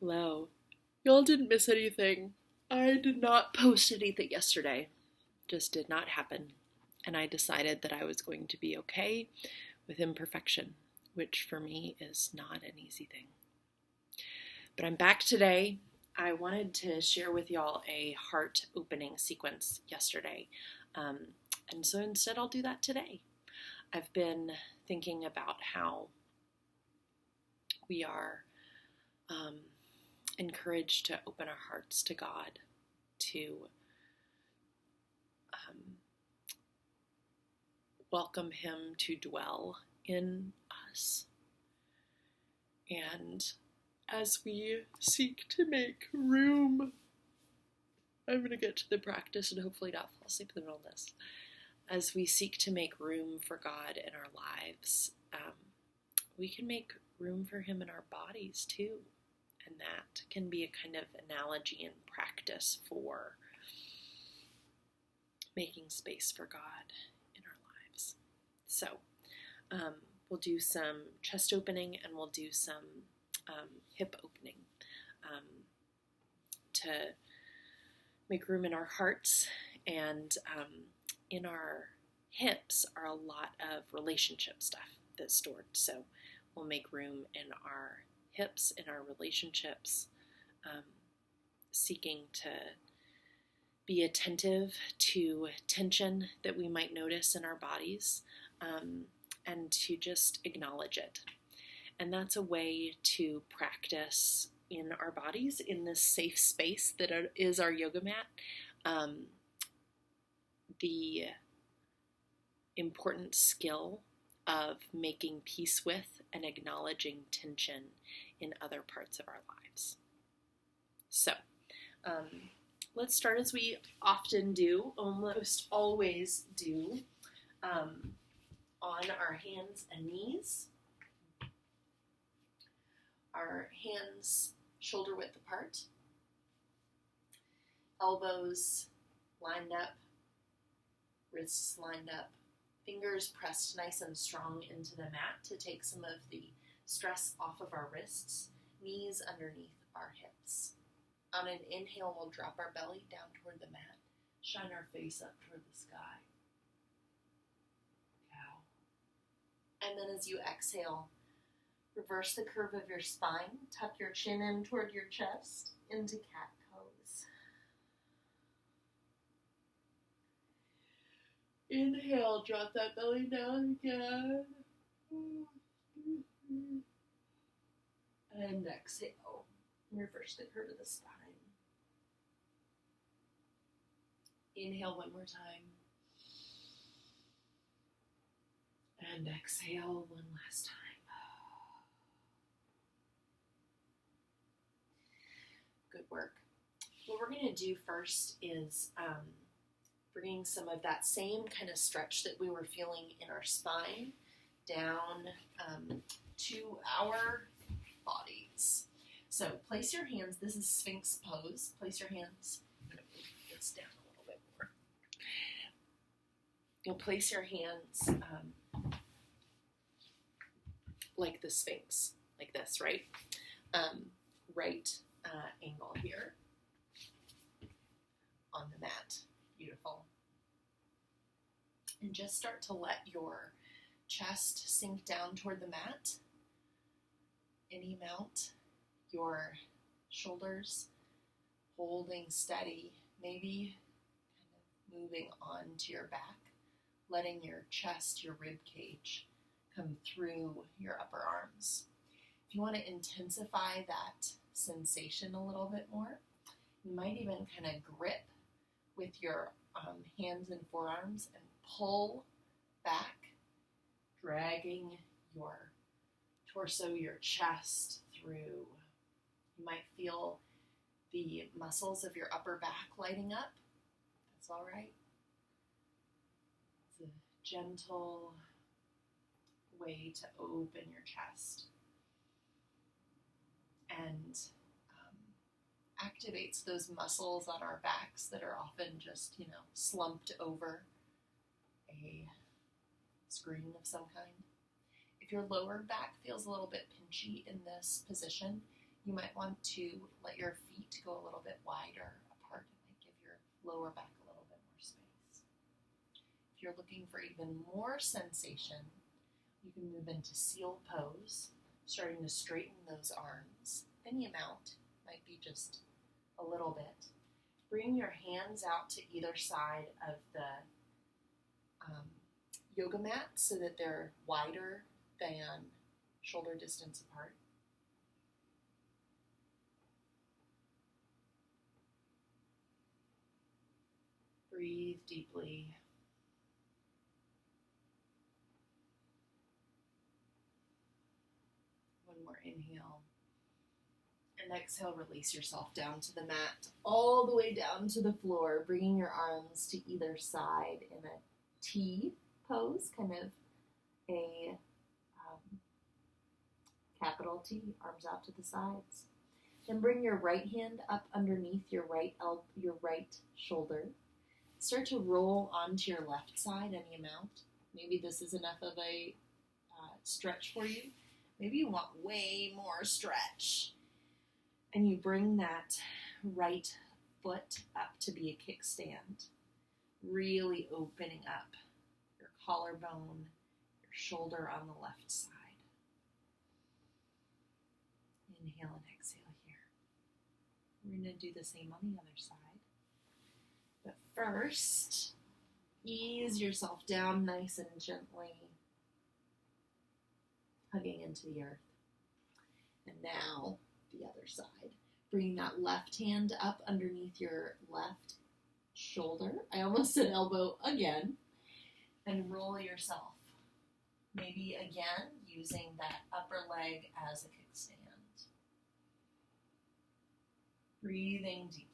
Hello. Y'all didn't miss anything. I did not post anything yesterday. Just did not happen. And I decided that I was going to be okay with imperfection, which for me is not an easy thing. But I'm back today. I wanted to share with y'all a heart opening sequence yesterday. And so instead I'll do that today. I've been thinking about how we are encouraged to open our hearts to God, to welcome Him to dwell in us. And as we seek to make room, I'm going to get to the practice and hopefully not fall asleep in the middle of this. As we seek to make room for God in our lives, we can make room for Him in our bodies too. And that can be a kind of analogy and practice for making space for God in our lives. So we'll do some chest opening and we'll do some hip opening to make room in our hearts. And in our hips are a lot of relationship stuff that's stored. So we'll make room in our hips, in our relationships, seeking to be attentive to tension that we might notice in our bodies, and to just acknowledge it. And that's a way to practice in our bodies, in this safe space that is our yoga mat, the important skill of making peace with and acknowledging tension in other parts of our lives. So, let's start as we often do, almost always do, on our hands and knees. Our hands shoulder width apart, elbows lined up, wrists lined up, fingers pressed nice and strong into the mat to take some of the stress off of our wrists, knees underneath our hips. On an inhale, we'll drop our belly down toward the mat, shine our face up toward the sky. Cow. And then as you exhale, reverse the curve of your spine, tuck your chin in toward your chest, into cat pose. Inhale, drop that belly down again. And exhale, reverse the curve of the spine. Inhale one more time. And exhale one last time. Good work. What we're going to do first is bringing some of that same kind of stretch that we were feeling in our spine down to our bodies. So place your hands, this is Sphinx Pose. Place your hands, I'm going to move this down a little bit more. You'll place your hands like the Sphinx, like this, right? Right angle here on the mat. Beautiful. And just start to let your chest sink down toward the mat. Any amount. Your shoulders holding steady, maybe kind of moving on to your back, letting your chest, your rib cage come through your upper arms. If you want to intensify that sensation a little bit more, you might even kind of grip with your hands and forearms and pull back, dragging your torso, your chest through. You might feel the muscles of your upper back lighting up. That's all right. It's a gentle way to open your chest and activates those muscles on our backs that are often just, slumped over a screen of some kind. If your lower back feels a little bit pinchy in this position, You might want to let your feet go a little bit wider apart. It might give your lower back a little bit more space. If you're looking for even more sensation, you can move into seal pose, starting to straighten those arms. Any amount, might be just a little bit. Bring your hands out to either side of the yoga mat so that they're wider than shoulder distance apart. Breathe deeply. One more inhale. And exhale, release yourself down to the mat, all the way down to the floor, bringing your arms to either side in a T pose, kind of a capital T, arms out to the sides. Then bring your right hand up underneath your right shoulder. Start to roll onto your left side any amount. Maybe this is enough of a stretch for you. Maybe you want way more stretch. And you bring that right foot up to be a kickstand, really opening up your collarbone, your shoulder on the left side. Inhale and exhale here. We're going to do the same on the other side. But first, ease yourself down nice and gently, hugging into the earth. And now, the other side. Bring that left hand up underneath your left shoulder. I almost said elbow again. And roll yourself. Maybe again using that upper leg as a kickstand. Breathing deeply.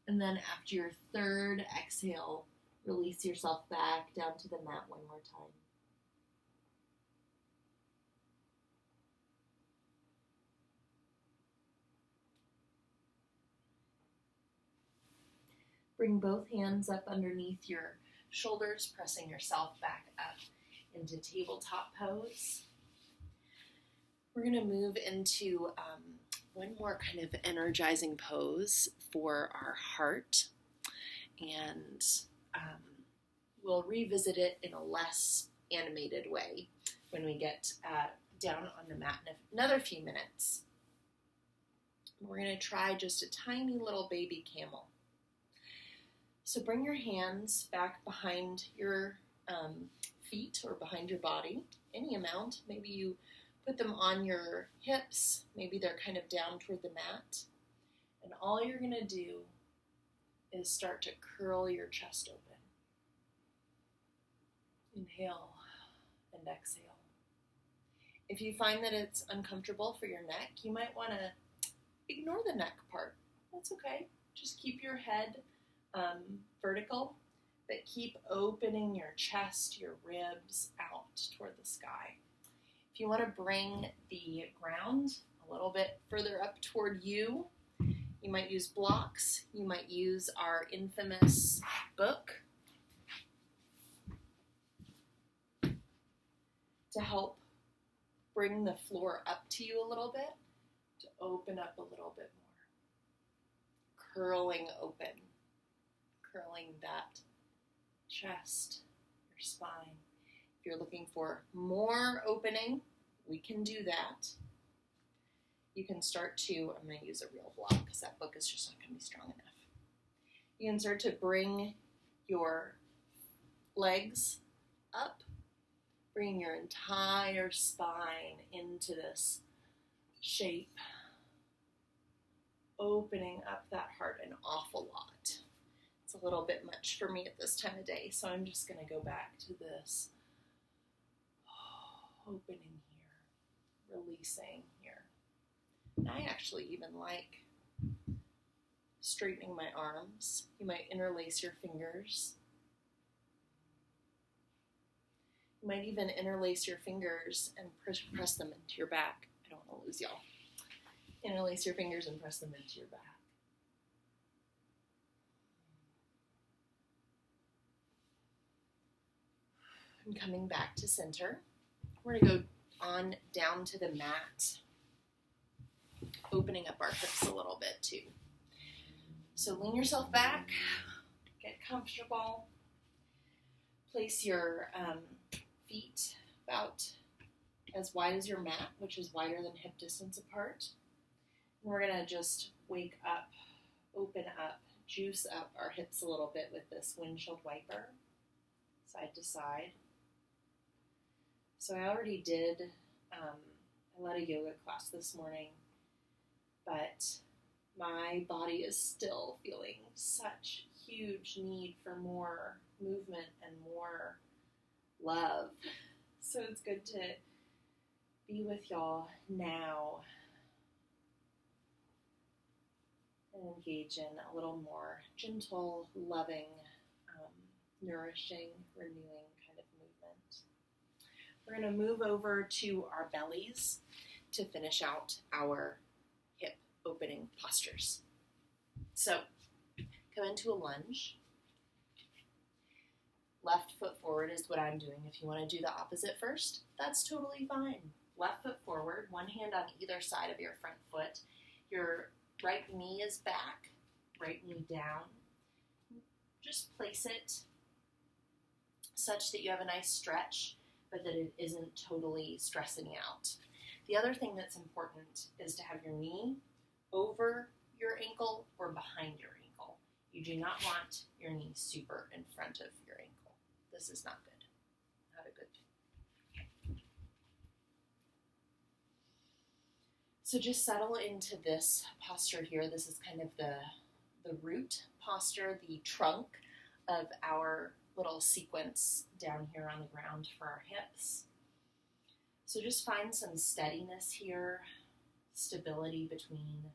And then after your third exhale, release yourself back down to the mat one more time. Bring both hands up underneath your shoulders, pressing yourself back up into tabletop pose. We're going to move into one more kind of energizing pose for our heart, and we'll revisit it in a less animated way when we get down on the mat in another few minutes. We're going to try just a tiny little baby camel. So bring your hands back behind your feet or behind your body, any amount. Maybe you put them on your hips. Maybe they're kind of down toward the mat. And all you're going to do is start to curl your chest open. Inhale and exhale. If you find that it's uncomfortable for your neck, you might want to ignore the neck part. That's okay. Just keep your head vertical, but keep opening your chest, your ribs out toward the sky. If you want to bring the ground a little bit further up toward you, you might use blocks. You might use our infamous book to help bring the floor up to you a little bit, to open up a little bit more. Curling open. Curling that chest, your spine. If you're looking for more opening, we can do that. You can start to, I'm going to use a real block because that book is just not going to be strong enough. You can start to bring your legs up, bring your entire spine into this shape, opening up that heart an awful lot. It's a little bit much for me at this time of day, so I'm just going to go back to this opening here, releasing here. And I actually even like straightening my arms. You might interlace your fingers. You might even interlace your fingers and press them into your back. I don't want to lose y'all. Interlace your fingers and press them into your back. And coming back to center, we're going to go on down to the mat, opening up our hips a little bit too. So lean yourself back, get comfortable, place your feet about as wide as your mat, which is wider than hip distance apart. And we're going to just wake up, open up, juice up our hips a little bit with this windshield wiper, side to side. So I already did, I led a yoga class this morning, but my body is still feeling such huge need for more movement and more love. So it's good to be with y'all now and engage in a little more gentle, loving, nourishing, renewing kind of movement. We're going to move over to our bellies to finish out our hip opening postures. So come into a lunge. Left foot forward is what I'm doing. If you want to do the opposite first, that's totally fine. Left foot forward, one hand on either side of your front foot. Your right knee is back, right knee down. Just place it such that you have a nice stretch, but that it isn't totally stressing you out. The other thing that's important is to have your knee over your ankle or behind your ankle. You do not want your knee super in front of your ankle. This is not good. Not a good thing. So just settle into this posture here. This is kind of the root posture, the trunk of our little sequence down here on the ground for our hips. So just find some steadiness here, stability between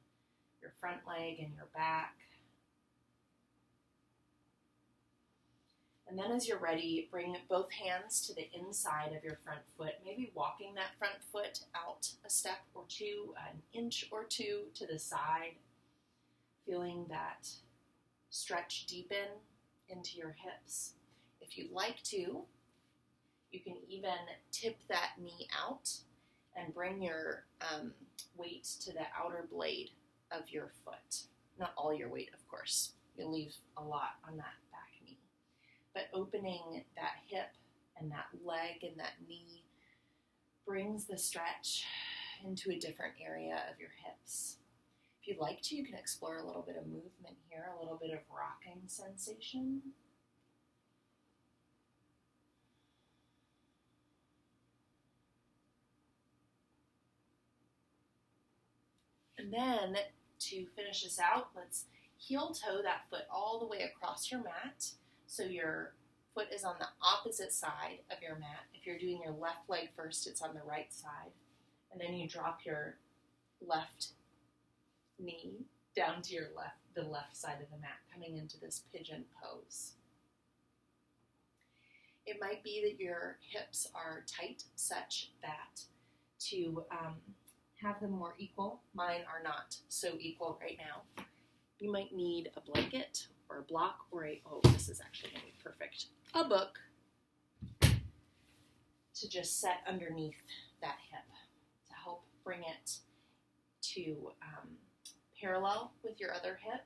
your front leg and your back. And then as you're ready, bring both hands to the inside of your front foot, maybe walking that front foot out a step or two, an inch or two to the side, feeling that stretch deepen into your hips. If you'd like to, you can even tip that knee out and bring your weight to the outer blade of your foot. Not all your weight, of course. You'll leave a lot on that back knee. But opening that hip and that leg and that knee brings the stretch into a different area of your hips. If you'd like to, you can explore a little bit of movement here, a little bit of rocking sensation. And then to finish this out, let's heel toe that foot all the way across your mat. So your foot is on the opposite side of your mat. If you're doing your left leg first, it's on the right side. And then you drop your left knee down to your the left side of the mat, coming into this pigeon pose. It might be that your hips are tight such that to have them more equal. Mine are not so equal right now. You might need a blanket or a block or this is actually going to be perfect, a book to just set underneath that hip to help bring it to parallel with your other hip,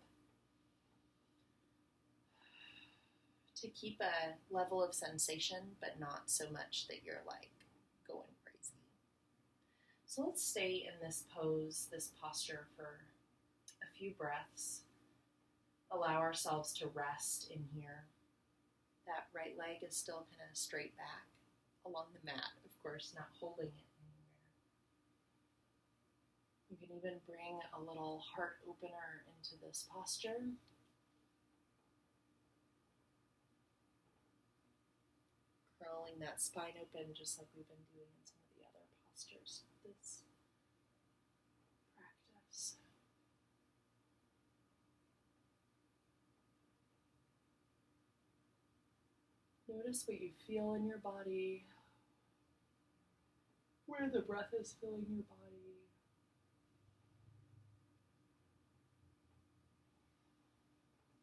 to keep a level of sensation, but not so much that you're like going crazy. So let's stay in this pose, this posture for a few breaths. Allow ourselves to rest in here. That right leg is still kind of straight back along the mat, of course, not holding it anywhere. You can even bring a little heart opener into this posture. Curling that spine open just like we've been doing in some of the other postures of this practice. Notice what you feel in your body where the breath is filling your body.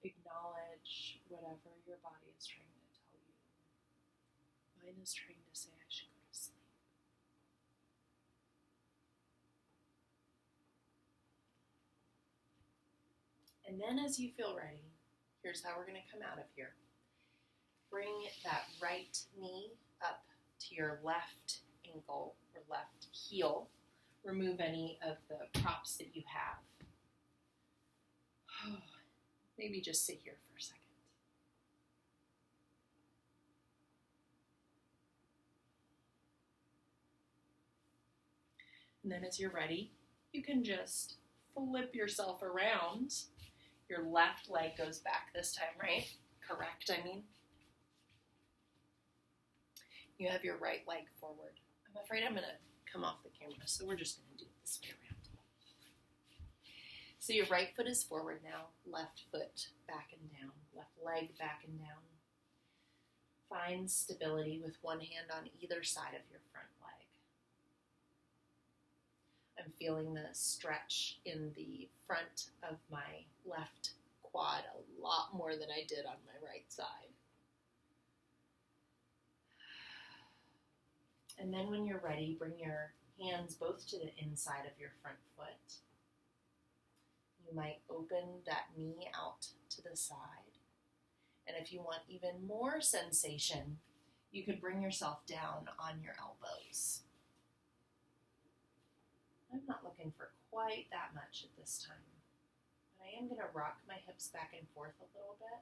Acknowledge whatever your body is trying to tell you. Mine is trying to say I should go to sleep. And then as you feel ready, here's how we're going to come out of here. Bring that right knee up to your left ankle or left heel. Remove any of the props that you have. Maybe just sit here for a second. And then as you're ready, you can just flip yourself around. Your left leg goes back this time, right? Correct, I mean. You have your right leg forward. I'm afraid I'm going to come off the camera, so we're just going to do it this way around. So your right foot is forward now, left foot back and down, left leg back and down. Find stability with one hand on either side of your front leg. I'm feeling the stretch in the front of my left quad a lot more than I did on my right side. And then when you're ready, bring your hands both to the inside of your front foot. You might open that knee out to the side. And if you want even more sensation, you could bring yourself down on your elbows. I'm not looking for quite that much at this time, but I am going to rock my hips back and forth a little bit.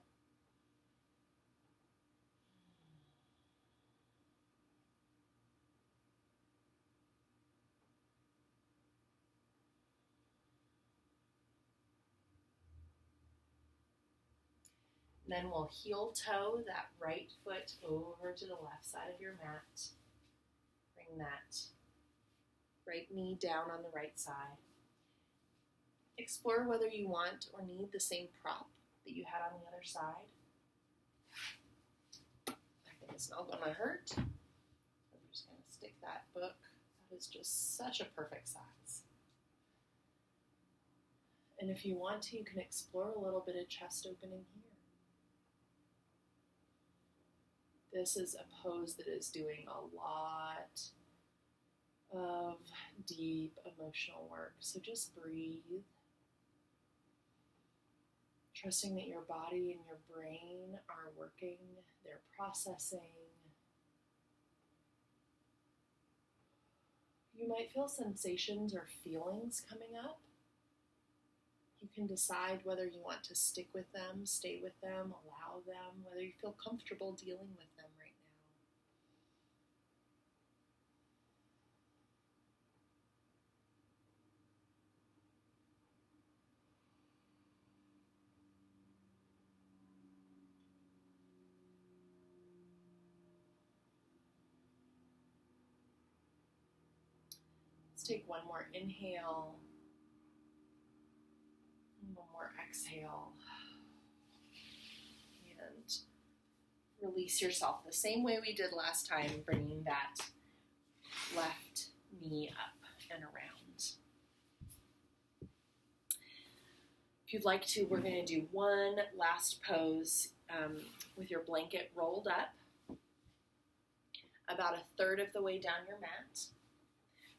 Then we'll heel toe that right foot over to the left side of your mat. Bring that right knee down on the right side. Explore whether you want or need the same prop that you had on the other side. I think it's not going to hurt. I'm just going to stick that book. That is just such a perfect size. And if you want to, you can explore a little bit of chest opening here. This is a pose that is doing a lot of deep emotional work. So just breathe. Trusting that your body and your brain are working, they're processing. You might feel sensations or feelings coming up. You can decide whether you want to stick with them, stay with them, allow them, whether you feel comfortable dealing with them right now. Let's take one more inhale. One more exhale. And release yourself the same way we did last time, bringing that left knee up and around. If you'd like to, we're going to do one last pose with your blanket rolled up, about a third of the way down your mat.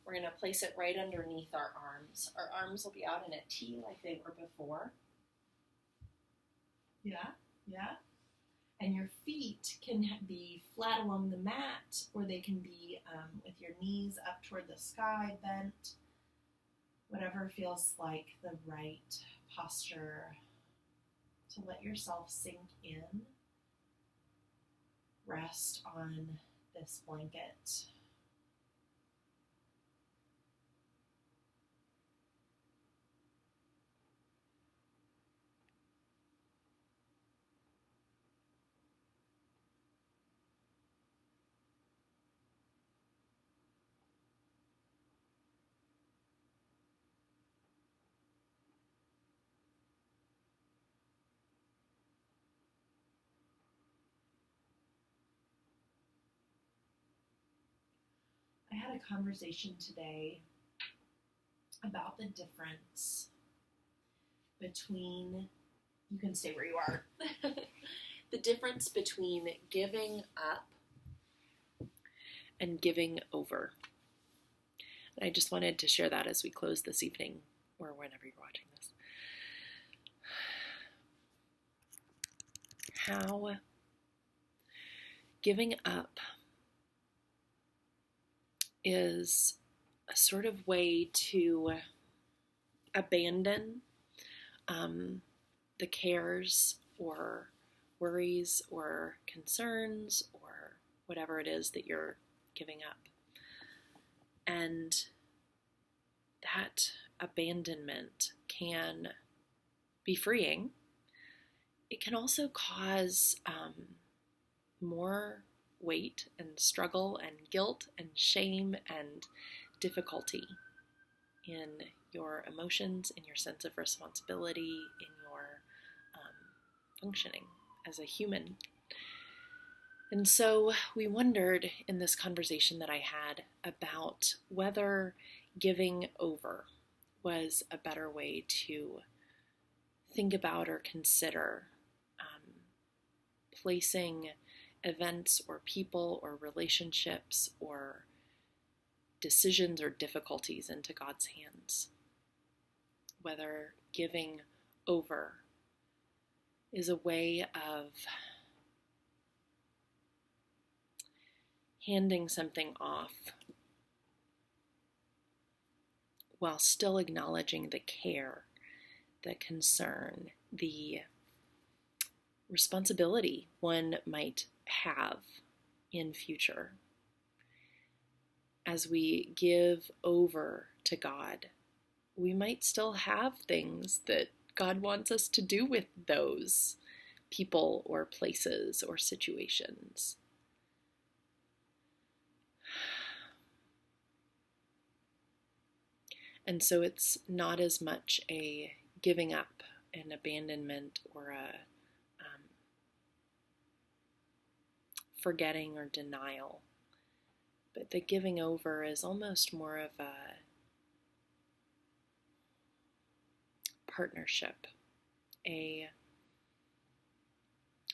We're going to place it right underneath our arms. Our arms will be out in a T like they were before. Yeah. And your feet can be flat along the mat, or they can be with your knees up toward the sky, bent. Whatever feels like the right posture to let yourself sink in. Rest on this blanket. a conversation today about the difference between, you can stay where you are, the difference between giving up and giving over. And I just wanted to share that as we close this evening, or whenever you're watching this. How giving up is a sort of way to abandon the cares or worries or concerns or whatever it is that you're giving up. And that abandonment can be freeing. It can also cause more weight and struggle and guilt and shame and difficulty in your emotions, in your sense of responsibility, in your functioning as a human. And so we wondered in this conversation that I had about whether giving over was a better way to think about or consider placing events or people or relationships or decisions or difficulties into God's hands. Whether giving over is a way of handing something off while still acknowledging the care, the concern, the responsibility one might have in future. As we give over to God, we might still have things that God wants us to do with those people or places or situations. And so it's not as much a giving up, an abandonment, or a forgetting or denial. But the giving over is almost more of a partnership, a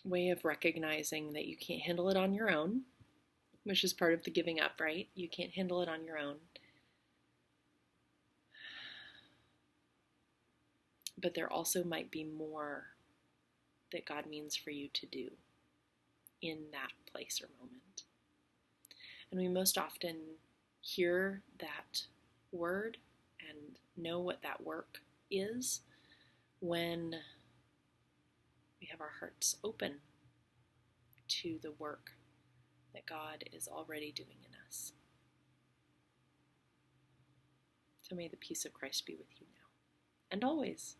way of recognizing that you can't handle it on your own, which is part of the giving up, right? You can't handle it on your own. But there also might be more that God means for you to do in that place or moment. And we most often hear that word and know what that work is when we have our hearts open to the work that God is already doing in us. So may the peace of Christ be with you now and always.